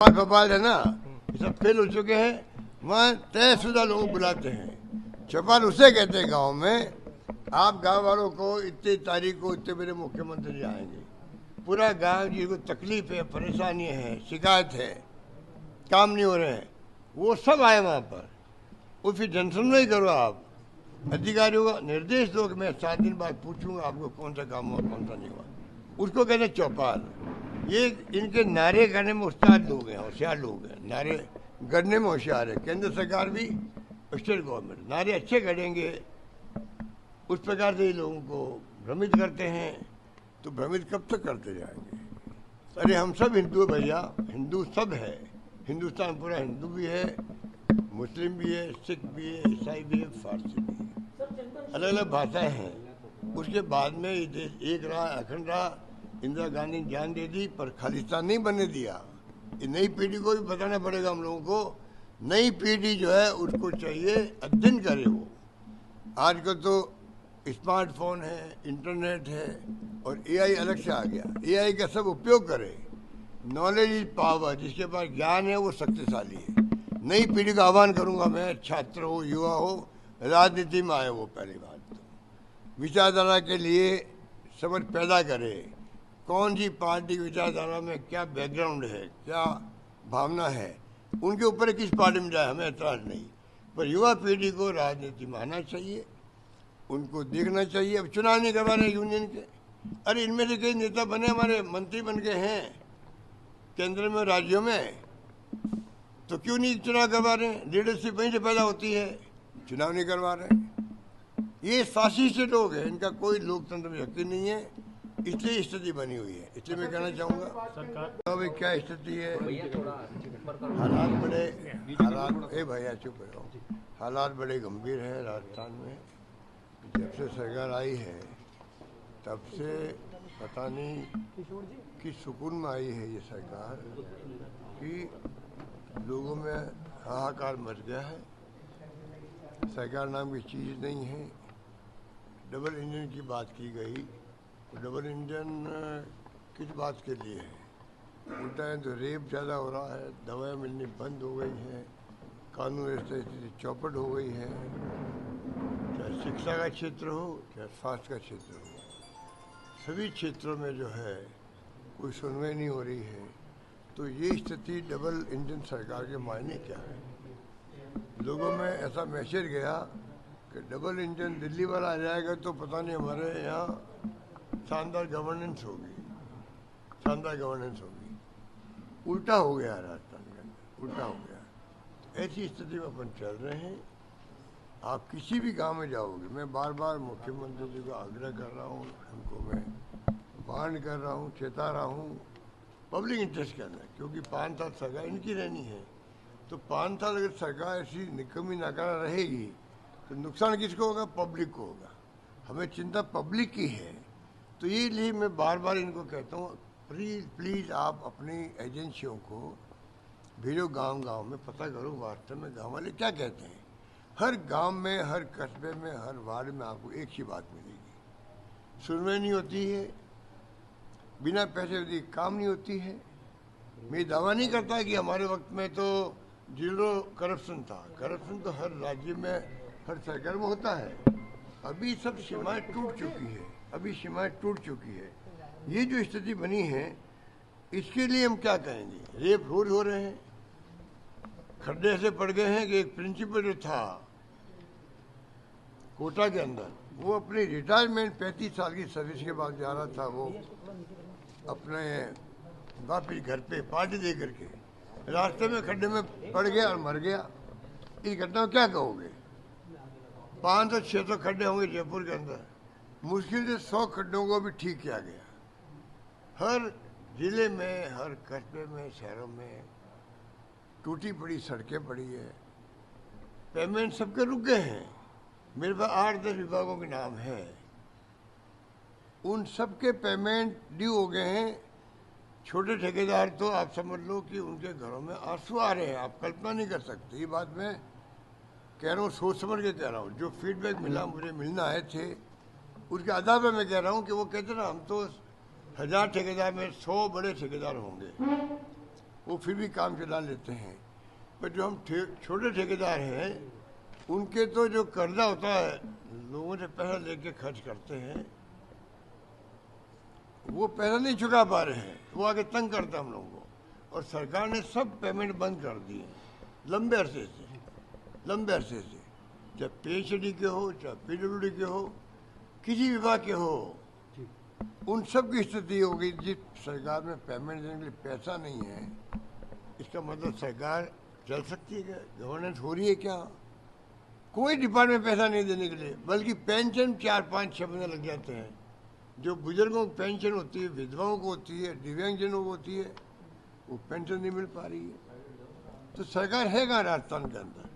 भोपाल है ना, ये सब फेल हो चुके हैं। वहाँ तयशुदा लोग बुलाते हैं। चौपाल उसे कहते हैं गांव में, आप गांव वालों को इतनी तारीख को इतने मेरे मुख्यमंत्री आएंगे, पूरा गांव जिसको तकलीफ है, परेशानी है, शिकायत है, काम नहीं हो रहे हैं, वो सब आए वहाँ पर। वो फिर जनसुनवाई करो, आप अधिकारियों को निर्देश दो कि मैं 7 दिन बाद पूछूंगा आपको कौन सा काम हुआ कौन सा नहीं हुआ। उसको कहते हैं चौपाल। ये इनके नारे करने में उस्ताद लोग हैं, होशियार लोग हैं, नारे गढ़ने में होशियार है। केंद्र सरकार भी, स्टेट गवर्नमेंट नारे अच्छे गढ़ेंगे, उस प्रकार से ही लोगों को भ्रमित करते हैं। तो भ्रमित कब तक करते जाएंगे? अरे हम सब हिंदू भैया, हिंदू सब है, हिंदुस्तान पूरा हिंदू भी है, मुस्लिम भी है, सिख भी है, ईसाई भी है, फारसी भी है, अलग अलग भाषाएं हैं। उसके बाद में ये देश एक रहा, अखंड रहा। इंदिरा गांधी ने जान दे दी, पर खालिस्तान नहीं बनने दिया। ये नई पीढ़ी को भी बताना पड़ेगा हम लोगों को। नई पीढ़ी जो है उसको चाहिए अध्ययन करे। वो आजकल तो स्मार्टफोन है, इंटरनेट है, और एआई अलग से आ गया। एआई का सब उपयोग करे। नॉलेज इज पावर, जिसके पास ज्ञान है वो शक्तिशाली है। नई पीढ़ी का आह्वान करूंगा मैं, छात्र हो, युवा हो, राजनीति में आए। वो पहली बात तो विचारधारा के लिए समझ पैदा करे, कौन सी पार्टी की विचारधारा में क्या बैकग्राउंड है, क्या भावना है, उनके ऊपर किस पार्टी में जाए हमें एतराज नहीं, पर युवा पीढ़ी को राजनीति में आना चाहिए, उनको देखना चाहिए। अब चुनाव नहीं करवा रहे यूनियन के, अरे इनमें से कई नेता बने, हमारे मंत्री बन गए हैं केंद्र में, राज्यों में, तो क्यों नहीं चुनाव करवा रहे हैं? लीडरशिप वहीं से पैदा होती है, चुनाव नहीं करवा रहे हैं। ये फासिस्ट लोग हैं, इनका कोई लोकतंत्र में यकीन नहीं है, इसलिए स्थिति बनी हुई है। इसलिए मैं कहना चाहूँगा तो अभी क्या स्थिति है, हालात बड़े, भैया चुप रहो, हालात बड़े गंभीर है राजस्थान में। जब से सरकार आई है तब से पता नहीं किस सुकून में आई है ये सरकार कि लोगों में हाहाकार मच गया है। सरकार नाम की चीज़ नहीं है। डबल इंजन की बात की गई, तो डबल इंजन किस बात के लिए है? उल्टा है तो रेप ज़्यादा हो रहा है, दवाएं मिलनी बंद हो गई हैं, कानून व्यवस्था स्थिति चौपट हो गई है, चाहे शिक्षा का क्षेत्र हो चाहे स्वास्थ्य का क्षेत्र हो, सभी क्षेत्रों में जो है कोई सुनवाई नहीं हो रही है। तो ये स्थिति डबल इंजन सरकार के मायने क्या है? लोगों में ऐसा मैसेज गया कि डबल इंजन दिल्ली वाला आ जाएगा तो पता नहीं हमारे यहाँ शानदार गवर्नेंस होगी, शानदार गवर्नेंस होगी। उल्टा हो गया राजस्थान के अंदर, उल्टा हो गया। तो ऐसी स्थिति में अपन चल रहे हैं। आप किसी भी गांव में जाओगे, मैं बार बार मुख्यमंत्री जी को आग्रह कर रहा हूँ, उनको मैं वार्न कर रहा हूँ, चेता रहा हूँ, पब्लिक इंटरेस्ट के अंदर, क्योंकि 5 साल सरकार इनकी रहनी है। तो 5 साल अगर सरकार ऐसी निकम्मी नाकारा रहेगी तो नुकसान किसको होगा? पब्लिक को होगा। हमें चिंता पब्लिक की है। तो ये लिए मैं बार बार इनको कहता हूँ, प्लीज़ आप अपनी एजेंसियों को भेजो गांव गांव में, पता करो वास्तव में गांव वाले क्या कहते हैं। हर गांव में, हर कस्बे में, हर वार्ड में आपको एक ही बात मिलेगी, सुनवाई नहीं होती है, बिना पैसे दिए काम नहीं होती है। मैं दावा नहीं करता कि हमारे वक्त में तो 0 करप्शन था। करप्शन तो हर राज्य में, हर सरकार में होता है। अभी सब सीमाएं टूट चुकी है, अभी सीमाएं टूट चुकी है। ये जो स्थिति बनी है, इसके लिए हम क्या कहेंगे? रेप रोज हो रहे हैं, खड्डे ऐसे पड़ गए हैं कि एक प्रिंसिपल जो था कोटा के अंदर, वो अपनी रिटायरमेंट 35 साल की सर्विस के बाद जा रहा था, वो अपने वापिस घर पे पार्टी दे करके रास्ते में खड्डे में पड़ गया और मर गया। इस घटना में क्या कहोगे? 500-600 खड्डे होंगे जयपुर के अंदर, मुश्किल से 100 खड्डों को भी ठीक किया गया। हर जिले में, हर कस्बे में, शहरों में टूटी पड़ी सड़कें पड़ी है, पेमेंट सबके रुक गए हैं। मेरे पास 8-10 विभागों के नाम है, उन सबके पेमेंट ड्यू हो गए हैं। छोटे ठेकेदार तो आप समझ लो कि उनके घरों में आंसू आ रहे हैं, आप कल्पना नहीं कर सकते। ये बात मैं कह रहा हूँ, सोच समझ के कह रहा हूँ। जो फीडबैक मिला, मुझे मिलना आए थे, उसके आधार पर मैं कह रहा हूँ कि वो कहते ना, हम तो 1000 ठेकेदार में 100 बड़े ठेकेदार होंगे, वो फिर भी काम चला लेते हैं। पर जो हम छोटे ठेकेदार हैं, उनके तो जो कर्जा होता है, लोगों से पैसा लेके खर्च करते हैं, वो पैसा नहीं चुका पा रहे हैं, वो आगे तंग करता हम लोगों को। और सरकार ने सब पेमेंट बंद कर दिए लंबे अरसे से, चाहे पीएचडी के हो, चाहे पीडब्ल्यूडी के हो, किसी विभाग के हो, उन सब की स्थिति हो गई। जिस सरकार में पेमेंट देने के लिए पैसा नहीं है, इसका मतलब सरकार चल सकती है क्या? गवर्नेंस हो रही है क्या? कोई डिपार्टमेंट पैसा नहीं देने के लिए, बल्कि पेंशन 4-5-6 महीने लग जाते हैं। जो बुजुर्गों को पेंशन होती है, विधवाओं को होती है, दिव्यांगजनों को होती है, वो पेंशन नहीं मिल पा रही है। तो सरकार है कहाँ राजस्थान के अंदर?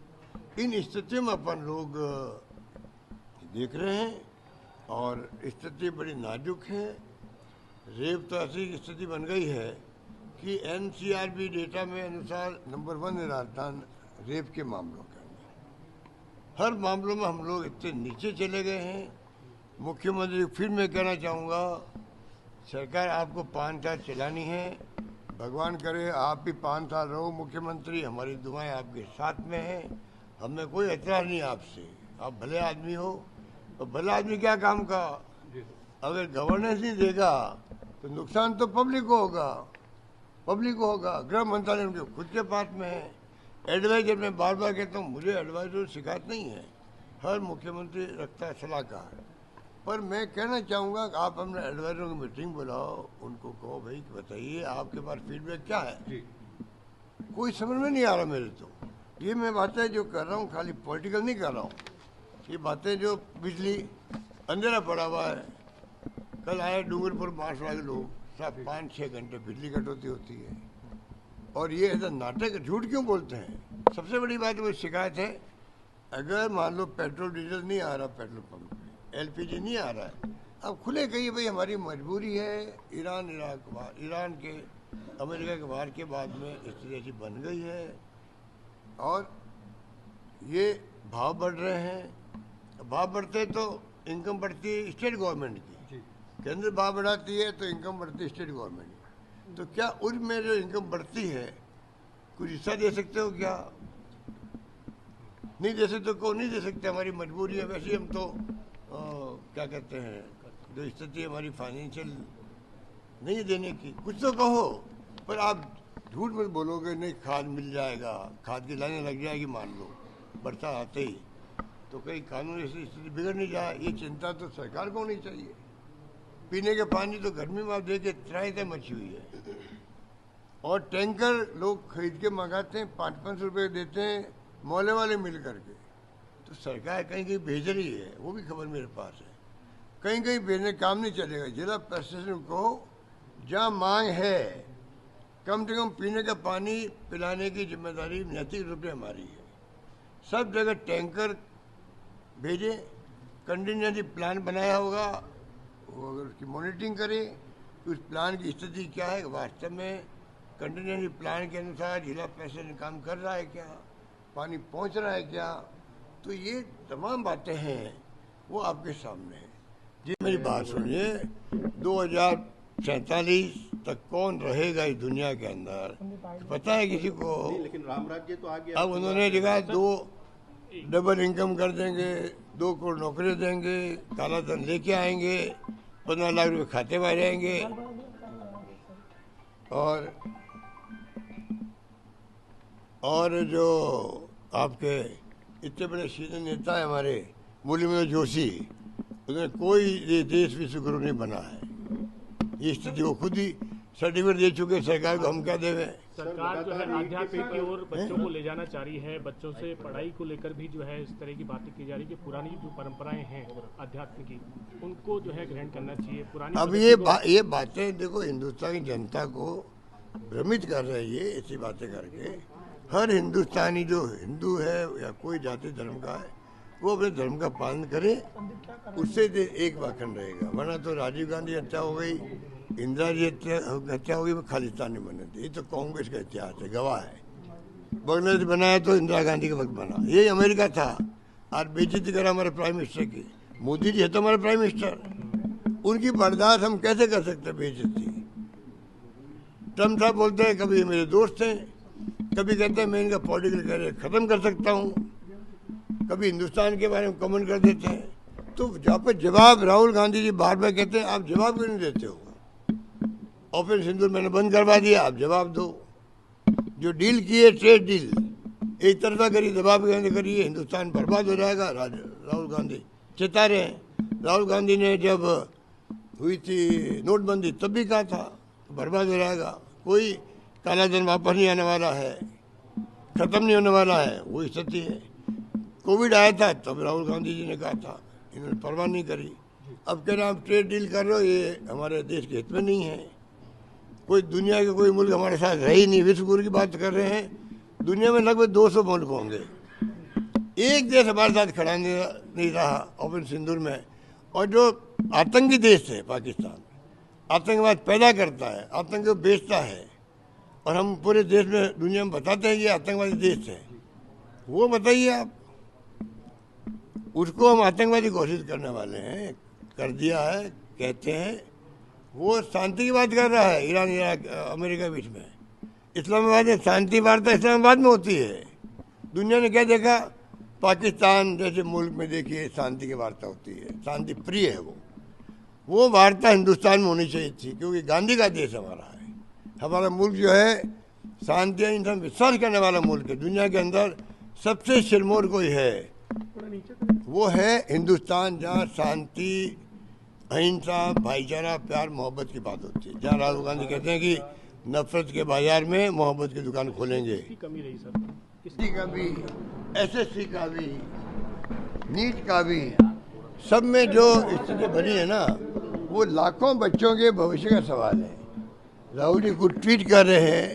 इन स्थितियों में अपन लोग देख रहे हैं, और स्थिति बड़ी नाजुक है। रेप तो ऐसी स्थिति बन गई है कि एनसीआरबी डेटा में अनुसार नंबर 1 है राजस्थान रेप के मामलों के अंदर। हर मामलों में हम लोग इतने नीचे चले गए हैं। मुख्यमंत्री फिर मैं कहना चाहूँगा, सरकार आपको 5 साल चलानी है, भगवान करे आप भी 5 साल रहो मुख्यमंत्री, हमारी दुआएं आपके साथ में हैं। हमें कोई एतराज़ नहीं आपसे, आप भले आदमी हो। तो भला आदमी क्या काम का? अगर गवर्नेंस नहीं देगा तो नुकसान तो पब्लिक को होगा। गृह मंत्रालय उनके खुद के पास में है। एडवाइजर में बार बार कहता हूँ, मुझे एडवाइजर शिकायत नहीं है, हर मुख्यमंत्री रखता है सलाहकार। पर मैं कहना चाहूँगा कि आप अपने एडवाइजरों की मीटिंग बुलाओ, उनको कहो भाई बताइए आपके पास फीडबैक क्या है। कोई समझ में नहीं आ रहा मेरे तो। ये मैं बातें जो कर रहा हूँ खाली पॉलिटिकल नहीं कर रहा हूँ, ये बातें जो बिजली अंधेरा पड़ा हुआ है। कल आए डूंगरपुर बांसवाड़ा के लोग, सब 5-6 घंटे बिजली कटौती होती है। और ये ऐसा नाटक, झूठ क्यों बोलते हैं? सबसे बड़ी बात वो शिकायत है, अगर मान लो पेट्रोल डीजल नहीं आ रहा पेट्रोल पंप पे, एलपीजी नहीं आ रहा है, अब खुले कहिए भाई हमारी मजबूरी है। ईरान के अमेरिका के वार के बाद में स्थिति ऐसी बन गई है, और ये भाव बढ़ रहे हैं। भाव बढ़ते तो इनकम बढ़ती है स्टेट गवर्नमेंट की, केंद्र भाव बढ़ाती है तो इनकम बढ़ती है स्टेट गवर्नमेंट की। तो क्या उनमें जो इनकम बढ़ती है कुछ हिस्सा दे सकते हो क्या? नहीं दे सकते, को नहीं दे सकते, हमारी मजबूरी है। वैसे हम तो क्या कहते हैं, जो स्थिति हमारी फाइनेंशियल नहीं देने की, कुछ तो कहो। पर आप झूठ मत बोलोगे नहीं खाद मिल जाएगा, खाद की लाइनें लग जाएगी मान लो बरसात आते ही, तो कहीं कानूनी स्थिति बिगड़ नहीं जाए, ये चिंता तो सरकार को होनी चाहिए। पीने के पानी तो गर्मी में आप देखे त्राही मची हुई है, और टैंकर लोग खरीद के मंगाते हैं, 500-500 रुपये देते हैं मोहल्ले वाले मिल करके। तो सरकार कहीं कहीं भेज रही है, वो भी खबर मेरे पास है। कहीं कहीं भेजने काम नहीं चलेगा। जिला प्रशासन को जहाँ मांग है, कम से कम पीने का पानी पिलाने की जिम्मेदारी नैतिक रूप से हमारी है। सब जगह टैंकर भेजे, कंटिजेंसी प्लान बनाया होगा, वो अगर उसकी मॉनिटरिंग करे उस प्लान की स्थिति क्या है, वास्तव में कंटिजेंसी प्लान के अनुसार जिला प्रशासन काम कर रहा है क्या, पानी पहुंच रहा है क्या। तो ये तमाम बातें हैं वो आपके सामने है। जी मेरी बात सुनिए, 2047 तक कौन रहेगा इस दुनिया के अंदर पता है किसी को? लेकिन राम राज्य तो आ गया। अब उन्होंने जगह 2 डबल इनकम कर देंगे, 2 करोड़ नौकरी देंगे, काला धन लेके आएंगे, 15 लाख रुपए खाते में आ जाएंगे। और जो आपके इतने बड़े सीनियर नेता है हमारे मुरली जोशी, उन्होंने कोई देश विश्वगुरु नहीं बना है। ये स्थिति वो खुद ही सर्टिफिकेट दे चुके सरकार को, हम क्या देवे। सरकार जो है आध्यात्मिक की ओर बच्चों को ले जाना चाह रही है, बच्चों से पढ़ाई को लेकर भी जो है इस तरह की बातें की जा रही है कि पुरानी जो परंपराएं हैं आध्यात्म की, उनको जो है ग्रहण करना चाहिए। पुरानी अब ये बातें देखो हिंदुस्तान की जनता को भ्रमित कर रही है ऐसी बातें करके। हर हिंदुस्तानी जो हिंदू है या कोई जाति धर्म का है, वो अपने धर्म का पालन करे, उससे एक वाकन रहेगा। वरना तो राजीव गांधी हत्या हो गई, इंदिरा जी हत्या हो गई, वो खालिस्तान नहीं बने थे। ये तो कांग्रेस का इतिहास है, गवाह है। बांग्लादेश बनाया तो इंदिरा गांधी के वक्त बना, यही अमेरिका था। आज बेइज्जती करा हमारे प्राइम मिनिस्टर की, मोदी जी है तो हमारे प्राइम मिनिस्टर, उनकी बर्दाश्त हम कैसे कर सकते बेइज्जती। ट्रम्प साहब बोलते हैं कभी मेरे दोस्त हैं, कभी कहते हैं मैं इनका पॉलिटिकल करियर ख़त्म कर सकता हूँ, कभी हिंदुस्तान के बारे में कमेंट कर देते हैं। तो जहाँ पर जवाब राहुल गांधी जी बार बार कहते हैं आप जवाब क्यों नहीं देते हो? ऑपरेशन सिंदूर मैंने बंद करवा दिया, आप जवाब दो। जो डील की है ट्रेड डील एक तरफा करिए, दबाव करिए, हिंदुस्तान बर्बाद हो जाएगा। राहुल गांधी चेता रहे हैं। राहुल गांधी ने जब हुई थी नोटबंदी तब भी कहा था बर्बाद हो जाएगा, कोई काला धन वापस नहीं आने वाला है, ख़त्म नहीं होने वाला है। वही स्थिति है। कोविड आया था तब राहुल गांधी जी ने कहा था, इन्होंने परवाह नहीं करी। अब कह रहे आप ट्रेड डील कर रहे हो, ये हमारे देश के हित में नहीं है। कोई दुनिया के कोई मुल्क हमारे साथ रहे ही नहीं। विश्व गुरु की बात कर रहे हैं, दुनिया में लगभग 200 मुल्क होंगे, एक देश हमारे साथ खड़ा नहीं रहा ऑपरेशन सिंदूर में। और जो आतंकी देश है पाकिस्तान, आतंकवाद पैदा करता है, आतंक को बेचता है, और हम पूरे देश में दुनिया में बताते हैं कि आतंकवादी देश है। वो बताइए आप, उसको हम आतंकवादी घोषित करने वाले हैं, कर दिया है कहते हैं। वो शांति की बात कर रहा है ईरान इराक अमेरिका के बीच में। इस्लामाबाद में शांति वार्ता इस्लामाबाद में होती है। दुनिया ने क्या देखा? पाकिस्तान जैसे मुल्क में देखिए शांति की वार्ता होती है, शांति प्रिय है वो वार्ता हिंदुस्तान में होनी चाहिए थी, क्योंकि गांधी का देश हमारा है। हमारा मुल्क जो है शांति इंसान विश्वास करने वाला मुल्क है। दुनिया के अंदर सबसे सिरमौर कोई है वो है हिंदुस्तान, जहाँ शांति, अहिंसा, भाईचारा, प्यार, मोहब्बत की बात होती है। जहाँ राहुल गांधी कहते हैं कि नफरत के बाजार में मोहब्बत की दुकान खोलेंगे। कमी रही सर, किसी का भी, एसएससी का भी, नीट का भी, सब में जो स्थिति बनी है ना, वो लाखों बच्चों के भविष्य का सवाल है। राहुल जी कुछ ट्वीट कर रहे हैं,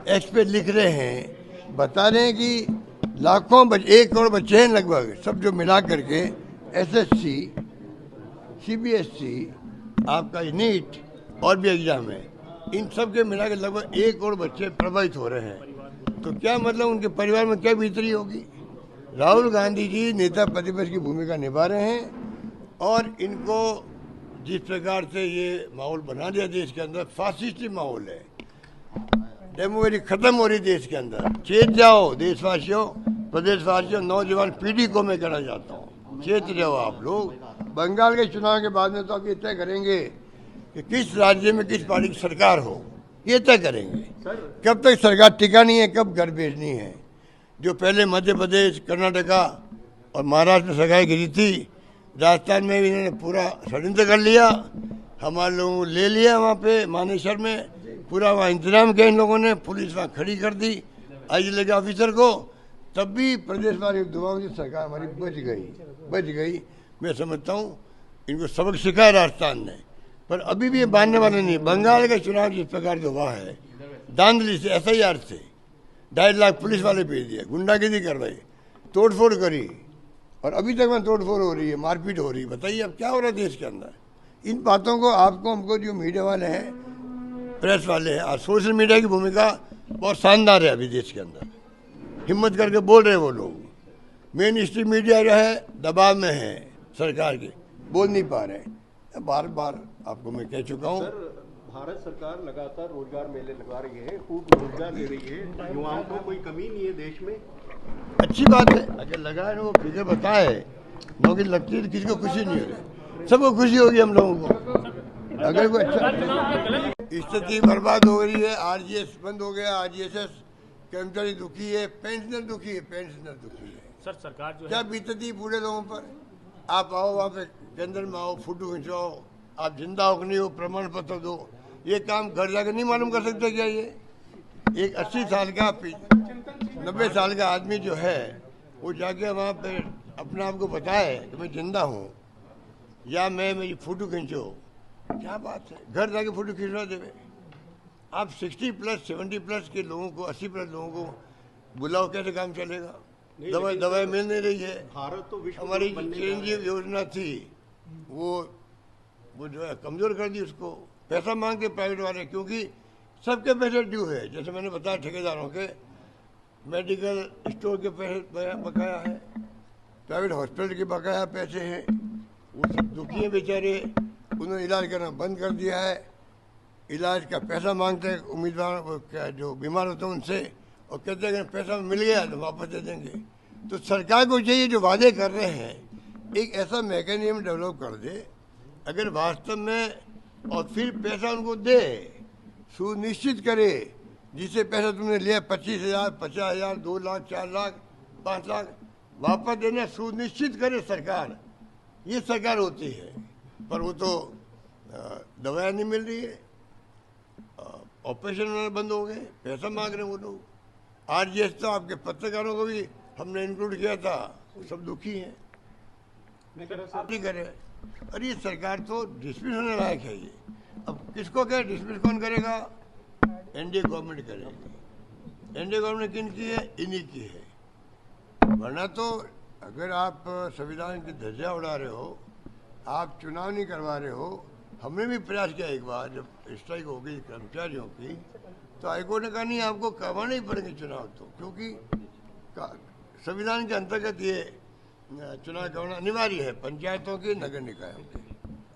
एक्स पे लिख रहे हैं, बता रहे हैं कि लाखों 1 करोड़ बच्चे हैं लगभग, सब जो मिला करके एसएससी, सीबीएसई, आपका नीट और भी एग्जाम है, इन सब के मिला के लगभग 1 करोड़ बच्चे प्रभावित हो रहे हैं। तो क्या मतलब उनके परिवार में क्या बीतरी होगी? राहुल गांधी जी नेता प्रतिपक्ष की भूमिका निभा रहे हैं, और इनको जिस प्रकार से ये माहौल बना दिया देश के अंदर, फासिस्टी माहौल है, डेमोक्रेसी खत्म हो रही देश के अंदर। चेत जाओ देशवासियों, प्रदेशवासियों, नौजवान पीढ़ी को मैं कहना चाहता हूँ, चेत जाओ आप लोग। बंगाल के चुनाव के बाद में तो आप ये तय करेंगे कि किस राज्य में किस पार्टी की सरकार हो, ये तय करेंगे। कब तक सरकार टिकानी है, कब घर भेजनी है। जो पहले मध्य प्रदेश, कर्नाटका और महाराष्ट्र में सरकार गिरी थी, राजस्थान में भी इन्होंने पूरा षड्यंत्र कर लिया, हमारे लोगों को ले लिया वहाँ पे मानेसर में, पूरा वहाँ इंतजाम किया इन लोगों ने, पुलिस वहाँ खड़ी कर दी आईजी के ऑफिसर को, तब भी प्रदेश वाली दुआओं से सरकार हमारी बच गई। मैं समझता हूँ इनको सबक सिखाया राजस्थान ने, पर अभी भी ये बांधने वाले नहीं। बंगाल का चुनाव जिस प्रकार से हुआ है, धांधली से, SIR से 2.5 लाख पुलिस वाले भेज दिए, गुंडागिरी करवाई, तोड़फोड़ करी, और अभी तक में तोड़फोड़ हो रही है, मारपीट हो रही है। बताइए अब क्या हो रहा है देश के अंदर। इन बातों को आपको, हमको, जो मीडिया वाले हैं, प्रेस वाले हैं, और सोशल मीडिया की भूमिका बहुत शानदार है अभी देश के अंदर। हिम्मत करके बोल रहे हैं वो लोग। मेन स्ट्रीम मीडिया जो है दबाव में है सरकार के, बोल नहीं पा रहे। बार बार आपको मैं कह चुका हूँ, भारत सरकार लगातार रोजगार मेले लगा रही है, खूब रोजगार दे रही है, युवाओं को कोई कमी नहीं है देश में। अच्छी बात है, अगर लगाए ना, वो फिगर बताए, नौकरी लगती है तो किसी को खुशी नहीं हो रही, सबको खुशी होगी हम लोगों को। अगर कोई अच्छा, स्थिति बर्बाद हो रही है, RGS बंद हो गया, RGSS, कर्मचारी दुखी है, पेंशनर दुखी है, सर सरकार जो क्या बीतती बूढ़े लोगों पर। आप आओ वहाँ पे केंद्र में आओ, फोटो खिंचवाओ, आप जिंदा हो कि नहीं हो, प्रमाण पत्र दो, ये काम घर जाकर नहीं मालूम कर सकते क्या? ये एक 80 साल का 90 साल का आदमी जो है, वो जाके वहाँ पे अपने आप को बताए कि मैं जिंदा हूँ, या मैं मेरी फोटो खींचो, क्या बात है? घर जाके फोटो खींचवा देवे आप। 60+, 70+ के लोगों को, 80+ लोगों को बुलाओ, कैसे काम चलेगा? दवाई मिल नहीं रही है। भारत तो विश्व हमारी चिरंजीव योजना थी, वो जो है कमजोर कर दी उसको। पैसा मांगते प्राइवेट वाले, क्योंकि सबके पैसे ड्यू है। जैसे मैंने बताया, ठेकेदारों के, मेडिकल स्टोर के पैसे बकाया है, प्राइवेट हॉस्पिटल के बकाया पैसे हैं, वो सब दुखी हैं बेचारे, उन्होंने इलाज करना बंद कर दिया है। इलाज का पैसा मांगते हैं उम्मीदवार, वो क्या जो बीमार होते हैं उनसे, और कहते हैं अगर पैसा मिल गया तो वापस दे देंगे। तो सरकार को चाहिए जो वादे कर रहे हैं एक ऐसा मैकेनिज्म डेवलप कर दे अगर वास्तव में, और फिर पैसा उनको दे, सुनिश्चित करे जिससे पैसा तुमने लिया 25,000, 50,000, 2 लाख, 4 लाख, 5 लाख वापस देना सुनिश्चित करे सरकार। ये सरकार होती है, पर वो तो दवाएं नहीं मिल रही है, ऑपरेशन होना बंद हो गए, पैसा मांग रहे हैं वो लोग। आरजेएस तो आपके पत्रकारों को भी हमने इंक्लूड किया था, वो सब दुखी हैं, नहीं करे। और ये सरकार तो डिसमिस होने लायक है ये। अब किसको कहे डिसमिस, कौन करेगा? एनडीए गवर्नमेंट करेगी। एनडीए गवर्नमेंट किन की है? इन्हीं की है। वरना तो अगर आप संविधान की ध्वजा उड़ा रहे हो, आप चुनाव नहीं करवा रहे हो। हमने भी प्रयास किया एक बार, जब स्ट्राइक हो गई कर्मचारियों की, तो हाईकोर्ट ने कहा नहीं आपको करवाने ही पड़ेंगे चुनाव, तो क्योंकि संविधान के अंतर्गत ये चुनाव करवाना अनिवार्य है, पंचायतों के, नगर निकायों के।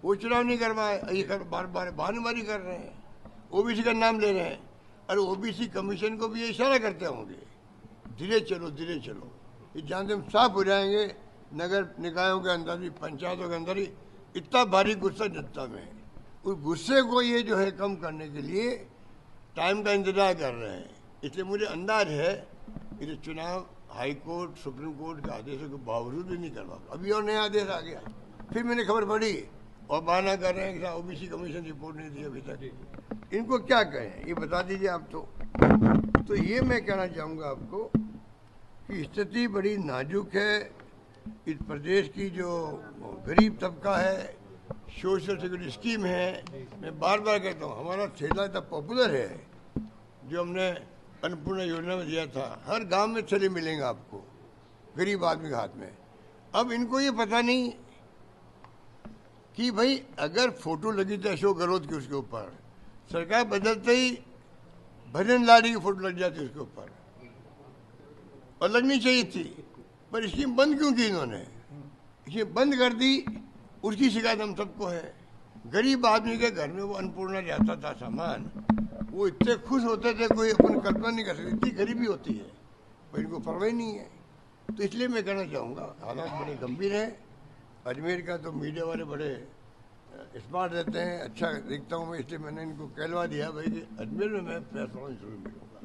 वो चुनाव नहीं करवाए, ये बार बार बहानेबाजी कर रहे हैं, ओबीसी का नाम ले रहे हैं। अरे ओबीसी कमीशन को भी ये इशारा करते होंगे धीरे चलो धीरे चलो, ये जानते हम साफ हो जाएंगे। नगर निकायों के अंदर भी, पंचायतों के अंदर ही इतना भारी गुस्सा जनता में, उस गुस्से को ये जो है कम करने के लिए टाइम का इंतजार कर रहे हैं। इसलिए मुझे अंदाज है कि चुनाव हाई कोर्ट, सुप्रीम कोर्ट के आदेशों के बावजूद भी नहीं करवा। अभी और नया आदेश आ गया, फिर मैंने खबर पड़ी और बहाना कर रहे हैं कि ओबीसी कमीशन रिपोर्ट नहीं दी अभी तक। इनको क्या कहें ये बता दीजिए आप। तो ये मैं कहना चाहूँगा आपको कि स्थिति बड़ी नाजुक है। इस प्रदेश की जो गरीब तबका है, सोशल सिक्योरिटी स्कीम है, मैं बार बार कहता हूँ हमारा थैला इतना पॉपुलर है जो हमने अन्नपूर्णा योजना में दिया था। हर गांव में थैले मिलेंगे आपको गरीब आदमी के हाथ में। अब इनको ये पता नहीं कि भाई अगर फोटो लगी थी अशोक गहलोत की उसके ऊपर, सरकार बदलते ही भजन लाल की फोटो लग जाती उसके ऊपर, और लगनी चाहिए थी, पर स्कीम बंद क्यों की इन्होंने? स्कीम बंद कर दी, उसकी शिकायत हम सबको है। गरीब आदमी के घर में वो अन्नपूर्णा जाता था सामान, वो इतने खुश होते थे कोई अपन कल्पना नहीं कर सकती, इतनी गरीबी होती है, पर इनको परवाह नहीं है। तो इसलिए मैं कहना चाहूँगा हालात बड़े गंभीर हैं। अजमेर का तो मीडिया वाले बड़े स्मार्ट रहते हैं, अच्छा देखता हूँ मैं, इसलिए मैंने इनको कहलवा दिया भाई कि अजमेर में मैं प्रेस वालों से जरूर मिलूँगा।